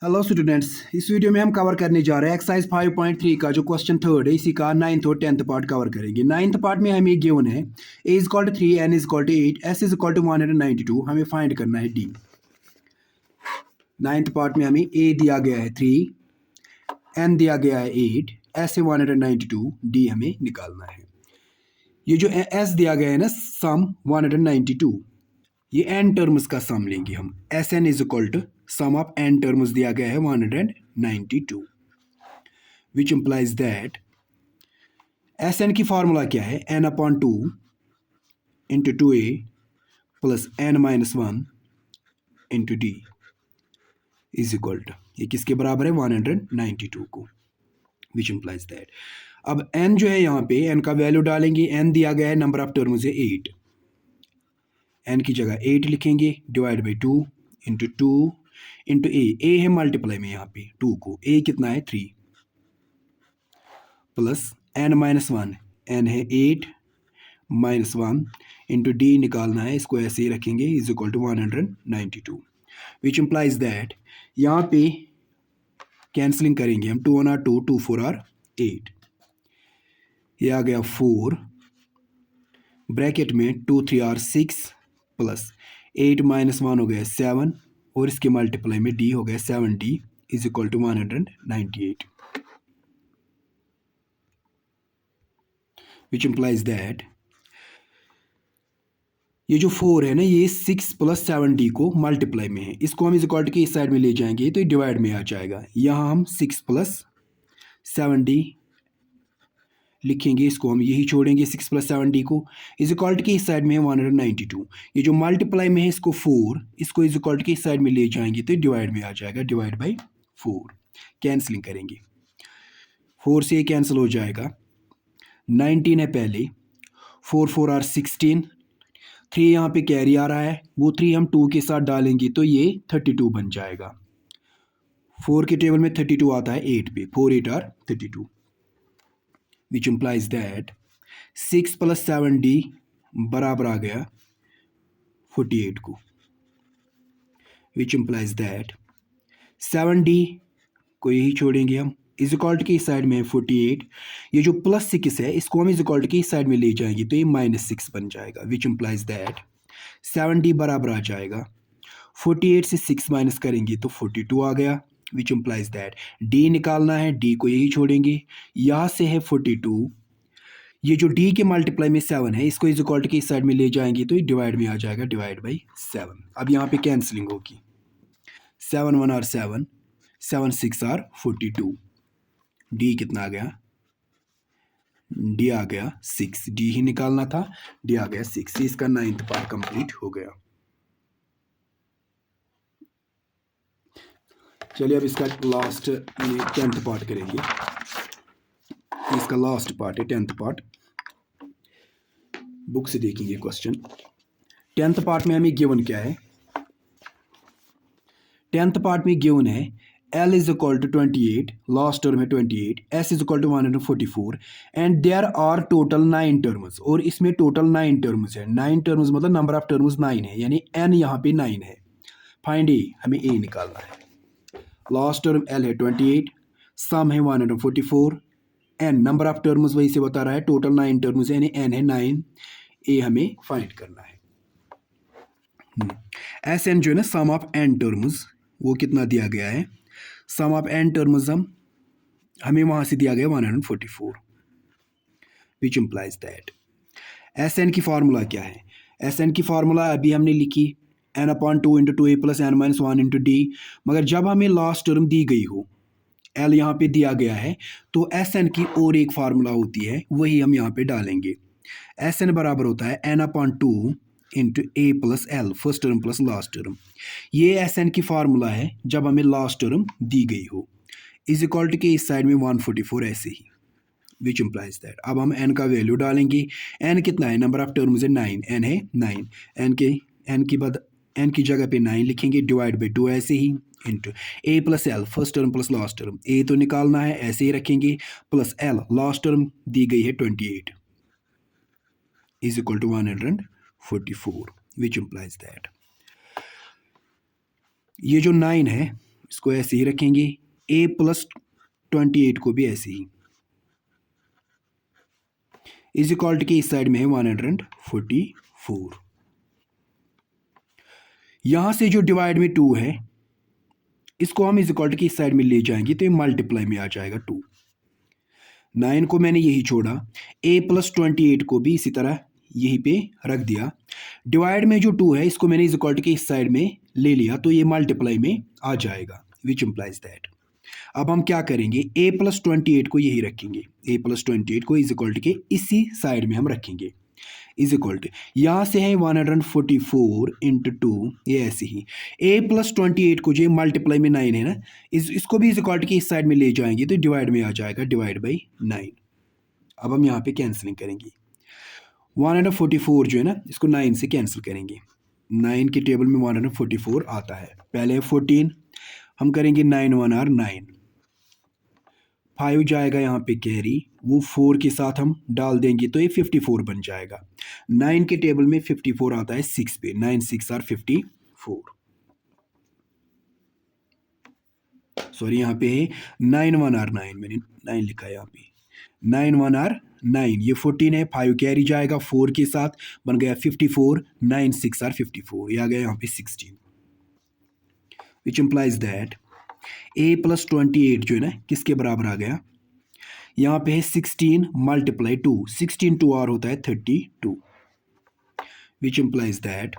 Hello students, इस video में हम कवर करने जा रहे हैं एक्सरसाइज 5.3 का जो क्वेश्चन थर्ड है, इसी का 9th और 10th पार्ट कवर करेंगे। 9th पार्ट में हमें गिवन है a is equal to 3, n is equal to 8, s is equal to 192। हमें फाइंड करना है d। 9th पार्ट में हमें a दिया गया है 3, n दिया गया है 8, s है 192, d हमें निकालना है। ये जो s दिया गया है ना, सम 192, ये n टर्म्स का सम लेंगे हम। Sn is equal to sum of n terms दिया गया है 192, विच इम्प्लाइज दैट Sn की फॉर्मूला क्या है, n upon 2 into 2a plus n minus 1 into D is equal to, ये किसके बराबर है 192 को, विच इम्प्लाइज दैट अब n जो है यहाँ पे n का वैल्यू डालेंगे। n दिया गया है, नंबर ऑफ टर्म्स है 8, n की जगह 8 लिखेंगे, डिवाइड बाई 2 इंटू a है मल्टीप्लाई में यहाँ पे 2 को, a कितना है 3 प्लस n माइनस 1, n है 8 माइनस 1 इंटू डी निकालना है, इसको ऐसे ही रखेंगे, is equal to 192, which implies that यहाँ पे कैंसलिंग करेंगे हम, 2 1 आर 2, 2 4 आर 8, ये आ गया 4 ब्रैकेट में 2 3 आर 6 प्लस 8 माइनस 1 हो गया 7 और इसके मल्टीप्लाई में डी हो गया 7d is equal to 198, which implies that ये जो 4 है ना, ये 6 प्लस 7d को मल्टीप्लाई में है, इसको हम इज इक्वल टू के इस साइड में ले जाएंगे तो ये डिवाइड में आ जाएगा। यहाँ हम 6 प्लस 7d लिखेंगे, इसको हम यही छोड़ेंगे 6 प्लस 7d को, इज इक्वल टू के इस साइड में है 192। ये जो मल्टीप्लाई में है इसको 4, इसको इज इक्वल टू के इस साइड में ले जाएंगे तो डिवाइड में आ जाएगा, डिवाइड बाई 4, कैंसलिंग करेंगे, 4 से कैंसिल हो जाएगा, 19 है पहले, 4 4 आर 16, 3 यहाँ पे कैरी आ रहा है, वो 3 हम 2 के साथ डालेंगे तो ये 32 बन जाएगा। 4 के टेबल में 32 आता है 8 पे, 4 8 are 32, which implies that 6 plus 7d बराबर आ गया 48 को, विच इम्प्लाइज दैट 7d को यही छोड़ेंगे हम, इज इक्वल टू की इस साइड में है 48, ये जो प्लस 6 है इसको हम इज इक्वल टू की इस साइड में ले जाएंगे तो ये -6 बन जाएगा, विच इम्प्लाइज दैट 7d बराबर आ जाएगा 48 से 6 माइनस करेंगे तो 42 आ गया, विच इम्प्लाइज दैट d निकालना है, d को यही छोड़ेंगे, यहाँ से है 42, ये जो d के मल्टीप्लाई में 7 है इसको इज इक्वल टू की इस साइड में ले जाएंगे तो ये डिवाइड में आ जाएगा, डिवाइड बाई 7। अब यहाँ पे कैंसलिंग होगी, 7 1 आर 7, 7 6 आर 42, डी कितना आ गया, डी आ गया 6, डी ही निकालना था, डी आ गया 6। इसका 9th पार्ट कंप्लीट हो गया। चलिए अब इसका लास्ट 10th पार्ट करेंगे, इसका लास्ट पार्ट है 10th पार्ट, बुक से देखेंगे क्वेश्चन। 10th पार्ट में हमें गिवन क्या है, 10th पार्ट में गिवन है L is equal to 28, last term है 28, S is equal to 144 and there are total 9 terms, और इसमें टोटल 9 टर्म्स है। 9 टर्म्स मतलब नंबर ऑफ टर्म्स 9 है, यानी n यहाँ पे 9 है। फाइंड ए, हमें a निकालना है। लास्ट टर्म L है 28, सम है 144, n नंबर ऑफ टर्म्स वही से बता रहा है, टोटल 9 टर्म्स है यानी n है 9, a हमें फाइंड करना है। Sn जो है ना, सम ऑफ n टर्म्स, वो कितना दिया गया है, सम ऑफ n टर्म्स हमें वहां से दिया गया 144, विच इम्प्लाइज दैट Sn की फार्मूला क्या है, Sn की फार्मूला अभी हमने लिखी n upon 2 into 2a plus n minus 1 into D, मगर जब हमें लास्ट टर्म दी गई हो, L यहाँ पे दिया गया है, तो Sn की और एक फार्मूला होती है, वही हम यहाँ पे डालेंगे। Sn बराबर होता है n upon 2 into A plus L, first term plus last term. ये Sn की फार्मूला है जब हमें लास्ट टर्म दी गई हो, इज इक्वल टू के इस साइड में 144 ऐसे ही, विच इम्प्लाइज दैट अब हम n का वैल्यू डालेंगे। n कितना है, नंबर ऑफ टर्म्स है 9, n है 9, n की जगह पे 9 लिखेंगे, डिवाइड बाई 2 ऐसे ही, into A plus L, first term plus last term, A तो निकालना है ऐसे ही रखेंगे, प्लस एल लास्ट टर्म दी गई है 28 is equal to 144, which implies that ये जो 9 है इसको ऐसे ही रखेंगे, a प्लस 28 को भी ऐसे ही, इज इक्वल टू के इस साइड में है 144। यहां से जो डिवाइड में 2 है इसको हम इज इक्वल टू के इस साइड में ले जाएंगे तो ये मल्टीप्लाई में आ जाएगा 2। 9 को मैंने यही छोड़ा, a प्लस 28 को भी इसी तरह यहीं पे रख दिया। डिवाइड में जो 2 है इसको मैंने इज इक्वल टू के इस साइड में ले लिया तो ये मल्टीप्लाई में आ जाएगा, विच इम्प्लाइज दैट। अब हम क्या करेंगे, a प्लस 28 को यही रखेंगे, a प्लस 28 को इज इक्वल टू के इसी साइड में हम रखेंगे, इज इक्वल टू यहाँ से है 144 इंटू 2, ये ऐसे ही a प्लस 28 को जो मल्टीप्लाई में 9 है ना, इसको भी इज इक्वल टू के इस साइड में ले जाएंगे तो डिवाइड में आ जाएगा, डिवाइड बाई 9। अब हम यहाँ पे कैंसिलिंग करेंगे, 144 जो है ना इसको 9 से कैंसिल करेंगे, 9 के टेबल में 144 आता है, पहले है 14, हम करेंगे 9 1 आर 9, 5 जाएगा यहाँ पे कैरी, वो 4 के साथ हम डाल देंगे तो ये 54 बन जाएगा। 9 के टेबल में 54 आता है 6 पे, 9 6 आर 54, सॉरी यहाँ पे है 9 1 आर 9, मैंने 9 लिखा है यहाँ पे, 9 1 आर 9, ये 14 है, 5 कैरी जाएगा 4 के साथ बन गया 54, 9 6 आर 54, ये आ गया यहाँ पे 16, विच इम्प्लाइज दैट a प्लस 28 जो है ना किसके बराबर आ गया, यहाँ पे है 16 मल्टीप्लाई 2, 16 2 और होता है 32, विच इम्प्लाइज दैट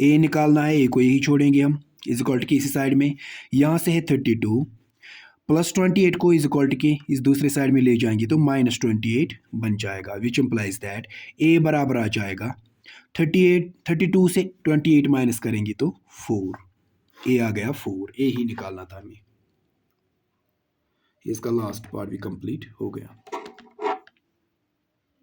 a निकालना है, a को यही छोड़ेंगे हम इज इक्वल टू के इसी साइड में, यहाँ से है 32 प्लस 28 को इज इक्वल टू के इस दूसरे साइड में ले जाएंगे तो माइनस 28 बन जाएगा, विच इम्प्लाइज दैट a बराबर आ जाएगा 38, 32 से 28 माइनस करेंगे तो 4, a आ गया 4, a ही निकालना था हमें। इसका लास्ट पार्ट भी कंप्लीट हो गया।